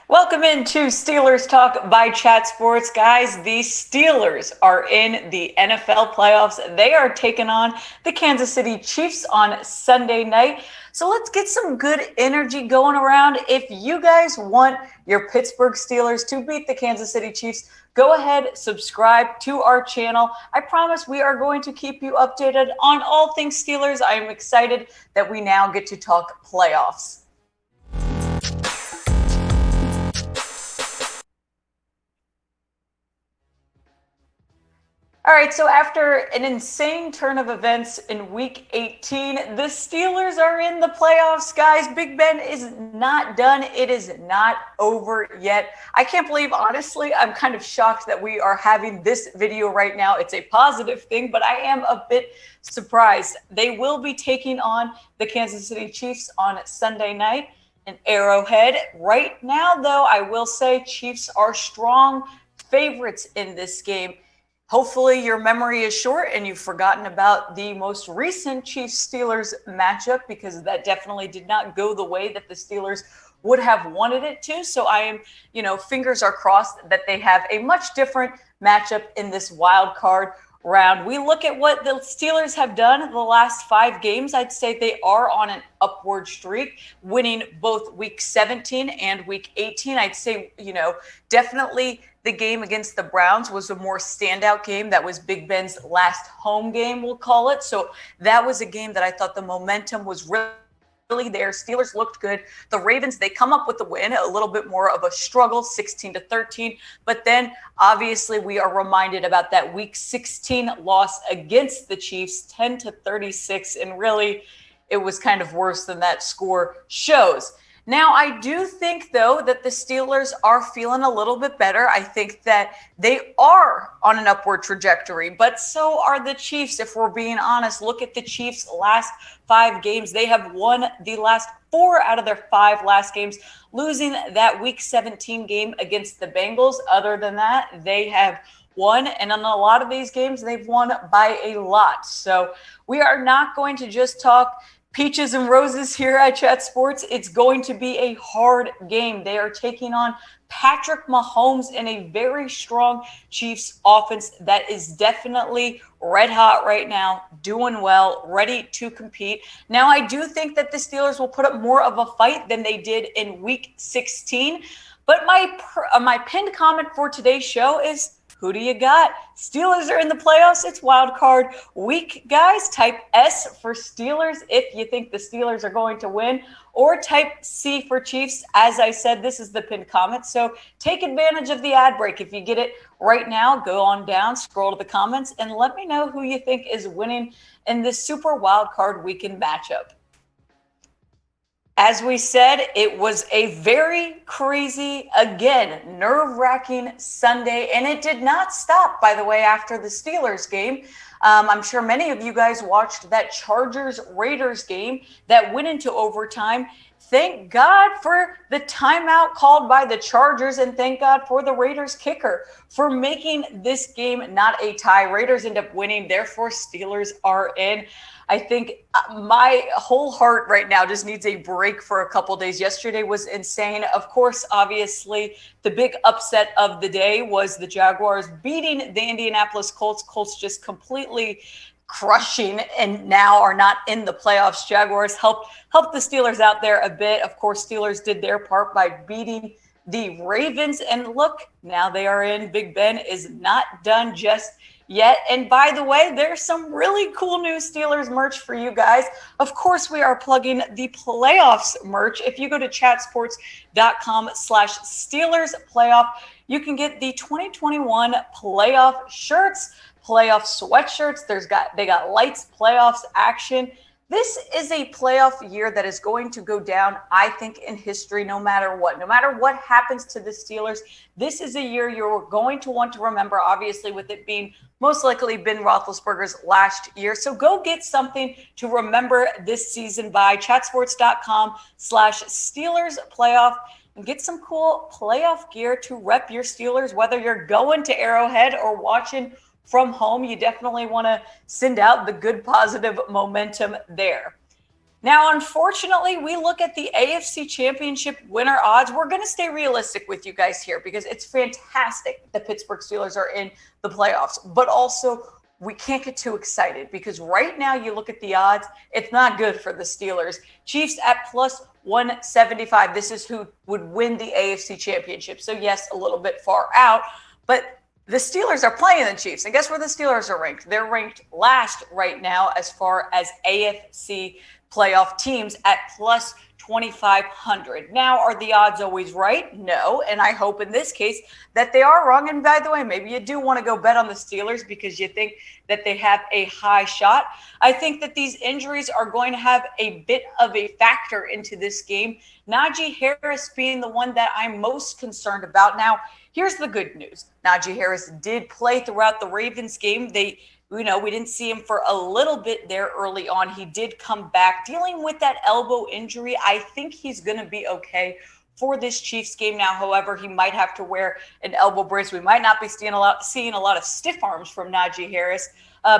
Welcome into Steelers Talk by Chat Sports. Guys, the Steelers are in the NFL playoffs. They are taking on the Kansas City Chiefs on Sunday night. So let's get some good energy going around. If you guys want your Pittsburgh Steelers to beat the Kansas City Chiefs, go ahead, subscribe to our channel. I promise we are going to keep you updated on all things Steelers. I am excited that we now get to talk playoffs. All right, so after an insane turn of events in Week 18, the Steelers are in the playoffs, guys. Big Ben is not done. It is not over yet. I can't believe, honestly, I'm kind of shocked that we are having this video right now. It's a positive thing, but I am a bit surprised. They will be taking on the Kansas City Chiefs on Sunday night in Arrowhead. Right now, though, I will say Chiefs are strong favorites in this game. Hopefully your memory is short and you've forgotten about the most recent Chiefs-Steelers matchup, because that definitely did not go the way that the Steelers would have wanted it to. So I am, fingers are crossed that they have a much different matchup in this wild card round. We look at what the Steelers have done the last 5 games. I'd say they are on an upward streak, winning both Week 17 and Week 18. I'd say, definitely the game against the Browns was a more standout game. That was Big Ben's last home game, we'll call it. So that was a game that I thought the momentum was really there. Steelers looked good. The Ravens, they come up with the win, a little bit more of a struggle, 16-13. But then obviously we are reminded about that Week 16 loss against the Chiefs, 10-36. And really, it was kind of worse than that score shows. Now, I do think, though, that the Steelers are feeling a little bit better. I think that they are on an upward trajectory, but so are the Chiefs, if we're being honest. Look at the Chiefs' last 5 games. They have won the last 4 out of their 5 last games, losing that Week 17 game against the Bengals. Other than that, they have won, and in a lot of these games, they've won by a lot. So we are not going to just talk peaches and roses here at Chat Sports. It's going to be a hard game. They are taking on Patrick Mahomes in a very strong Chiefs offense that is definitely red hot right now, doing well, ready to compete. Now, I do think that the Steelers will put up more of a fight than they did in Week 16. But my pinned comment for today's show is, who do you got? Steelers are in the playoffs. It's wild card week, guys. Type S for Steelers if you think the Steelers are going to win, or type C for Chiefs. As I said, this is the pinned comment. So take advantage of the ad break. If you get it right now, go on down, scroll to the comments, and let me know who you think is winning in this super wild card weekend matchup. As we said, it was a very crazy, again, nerve-wracking Sunday, and it did not stop, by the way, after the Steelers game. I'm sure many of you guys watched that Chargers-Raiders game that went into overtime. Thank God for the timeout called by the Chargers, and thank God for the Raiders kicker for making this game not a tie. Raiders end up winning, therefore Steelers are in. I think my whole heart right now just needs a break for a couple days. Yesterday was insane. Of course, obviously, the big upset of the day was the Jaguars beating the Indianapolis Colts. Colts just completely crushing and now are not in the playoffs. Jaguars helped the Steelers out there a bit. Of course, Steelers did their part by beating the Ravens. And look, now they are in. Big Ben is not done just yet. And by the way, there's some really cool new Steelers merch for you guys. Of course, we are plugging the playoffs merch. If you go to chatsports.com/Steelers playoff, you can get the 2021 playoff shirts, playoff sweatshirts. They got lights, playoffs action. This is a playoff year that is going to go down, I think, in history, no matter what. No matter what happens to the Steelers, this is a year you're going to want to remember, obviously, with it being most likely Ben Roethlisberger's last year. So go get something to remember this season by chatsports.com/Steelers playoff and get some cool playoff gear to rep your Steelers, whether you're going to Arrowhead or watching from home. You definitely want to send out the good positive momentum there. Now, unfortunately, we look at the AFC Championship winner odds. We're going to stay realistic with you guys here because it's fantastic the Pittsburgh Steelers are in the playoffs, but also we can't get too excited because right now you look at the odds, it's not good for the Steelers. Chiefs at plus 175. This is who would win the AFC Championship. So yes, a little bit far out, but the Steelers are playing the Chiefs. And guess where the Steelers are ranked? They're ranked last right now as far as AFC playoff teams at plus 2,500. Now, are the odds always right? No. And I hope in this case that they are wrong. And by the way, maybe you do want to go bet on the Steelers because you think that they have a high shot. I think that these injuries are going to have a bit of a factor into this game. Najee Harris being the one that I'm most concerned about. Now, here's the good news. Najee Harris did play throughout the Ravens game. We didn't see him for a little bit there early on. He did come back dealing with that elbow injury. I think he's going to be okay for this Chiefs game now. However, he might have to wear an elbow brace. We might not be seeing a lot of stiff arms from Najee Harris.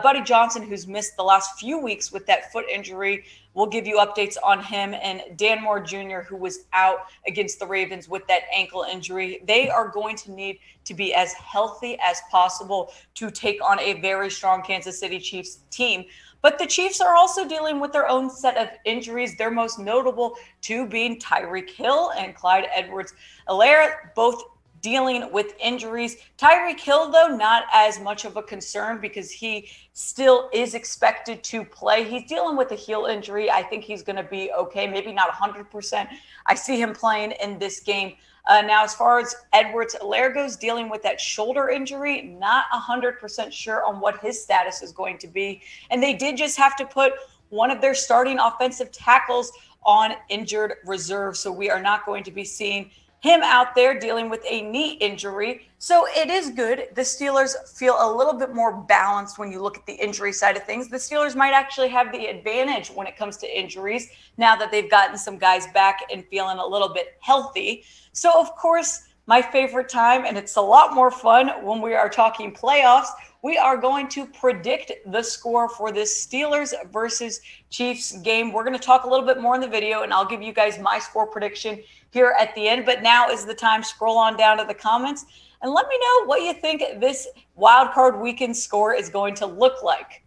Buddy Johnson, who's missed the last few weeks with that foot injury, we'll give you updates on him. And Dan Moore Jr., who was out against the Ravens with that ankle injury. They are going to need to be as healthy as possible to take on a very strong Kansas City Chiefs team. But the Chiefs are also dealing with their own set of injuries, their most notable two being Tyreek Hill and Clyde Edwards-Helaire, both dealing with injuries. Tyreek Hill, though, not as much of a concern because he still is expected to play. He's dealing with a heel injury. I think he's going to be okay, maybe not 100%. I see him playing in this game. Now, as far as Edwards-Helaire goes, dealing with that shoulder injury, not 100% sure on what his status is going to be. And they did just have to put one of their starting offensive tackles on injured reserve. So we are not going to be seeing him out there dealing with a knee injury. So it is good. The Steelers feel a little bit more balanced when you look at the injury side of things. The Steelers might actually have the advantage when it comes to injuries now that they've gotten some guys back and feeling a little bit healthy. So, of course, my favorite time, and it's a lot more fun when we are talking playoffs, we are going to predict the score for this Steelers versus Chiefs game. We're going to talk a little bit more in the video, and I'll give you guys my score prediction here at the end. But now is the time. Scroll on down to the comments and let me know what you think this wildcard weekend score is going to look like.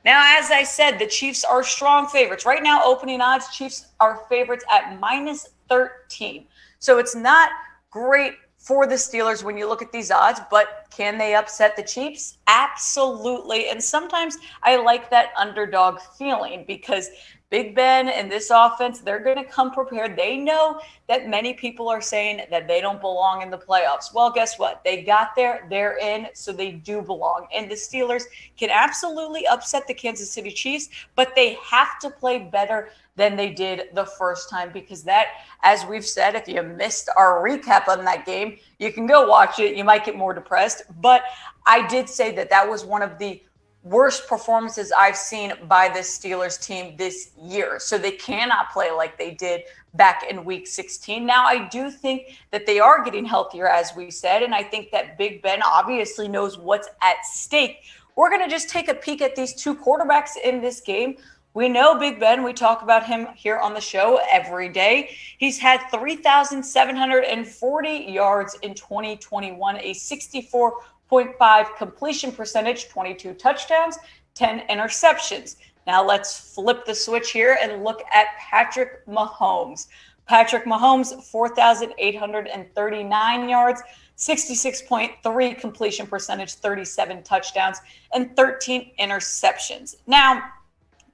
Now, as I said, the Chiefs are strong favorites. Right now, opening odds, Chiefs are favorites at minus 13. So it's not great for the Steelers when you look at these odds, but can they upset the Chiefs? Absolutely. And sometimes I like that underdog feeling because Big Ben and this offense, they're going to come prepared. They know that many people are saying that they don't belong in the playoffs. Well, guess what? They got there, they're in, so they do belong. And the Steelers can absolutely upset the Kansas City Chiefs, but they have to play better than they did the first time because that, as we've said, if you missed our recap on that game, you can go watch it. You might get more depressed. But I did say that that was one of the worst performances I've seen by this Steelers team this year. So they cannot play like they did back in week 16. Now, I do think that they are getting healthier, as we said, and I think that Big Ben obviously knows what's at stake. We're going to just take a peek at these two quarterbacks in this game. We know Big Ben. We talk about him here on the show every day. He's had 3,740 yards in 2021, a 64.5 completion percentage, 22 touchdowns, 10 interceptions. Now let's flip the switch here and look at Patrick Mahomes. Patrick Mahomes, 4,839 yards, 66.3 completion percentage, 37 touchdowns, and 13 interceptions. Now,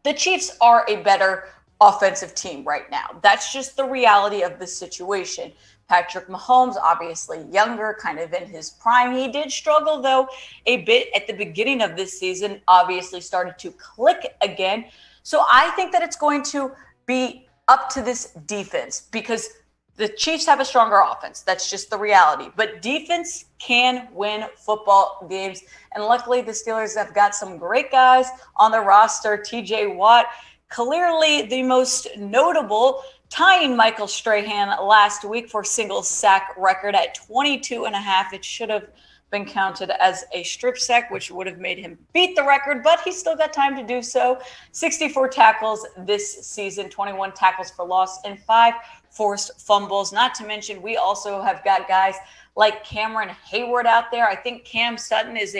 the Chiefs are a better offensive team right now. That's just the reality of the situation. Patrick Mahomes, obviously younger, kind of in his prime. He did struggle, though, a bit at the beginning of this season, obviously started to click again. So I think that it's going to be up to this defense because the Chiefs have a stronger offense. That's just the reality. But defense can win football games. And luckily, the Steelers have got some great guys on the roster. TJ Watt, clearly the most notable, tying Michael Strahan last week for single sack record at 22 and a half. It should have been counted as a strip sack, which would have made him beat the record, but he's still got time to do so. 64 tackles this season, 21 tackles for loss, and 5 forced fumbles. Not to mention, we also have got guys like Cameron Hayward out there. I think Cam Sutton is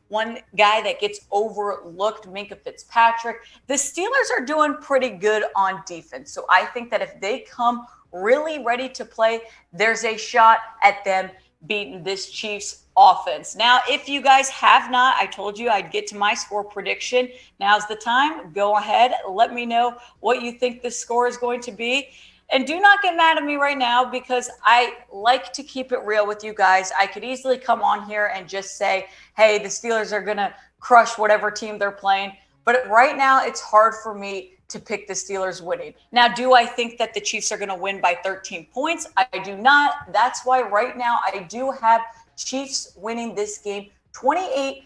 one guy that gets overlooked, Minkah Fitzpatrick. The Steelers are doing pretty good on defense. So I think that if they come really ready to play, there's a shot at them beating this Chiefs offense. Now, if you guys have not, I told you I'd get to my score prediction. Now's the time. Go ahead. Let me know what you think the score is going to be. And do not get mad at me right now because I like to keep it real with you guys. I could easily come on here and just say, hey, the Steelers are going to crush whatever team they're playing. But right now, it's hard for me to pick the Steelers winning. Now, do I think that the Chiefs are going to win by 13 points? I do not. That's why right now I do have Chiefs winning this game 28-21.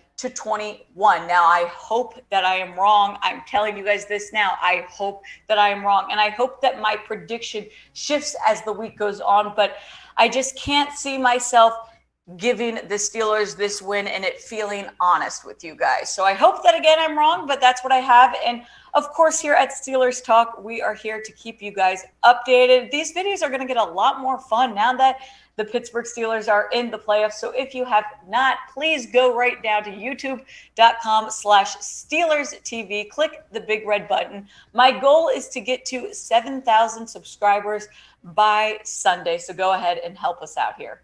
Now, I hope that I am wrong. I'm telling you guys this now. I hope that I am wrong. And I hope that my prediction shifts as the week goes on. But I just can't see myself giving the Steelers this win and it feeling honest with you guys. So I hope that, again, I'm wrong, but that's what I have. And of course, here at Steelers Talk, we are here to keep you guys updated. These videos are going to get a lot more fun now that the Pittsburgh Steelers are in the playoffs. So if you have not, please go right now to youtube.com/Steelers TV. Click the big red button. My goal is to get to 7,000 subscribers by Sunday. So go ahead and help us out here.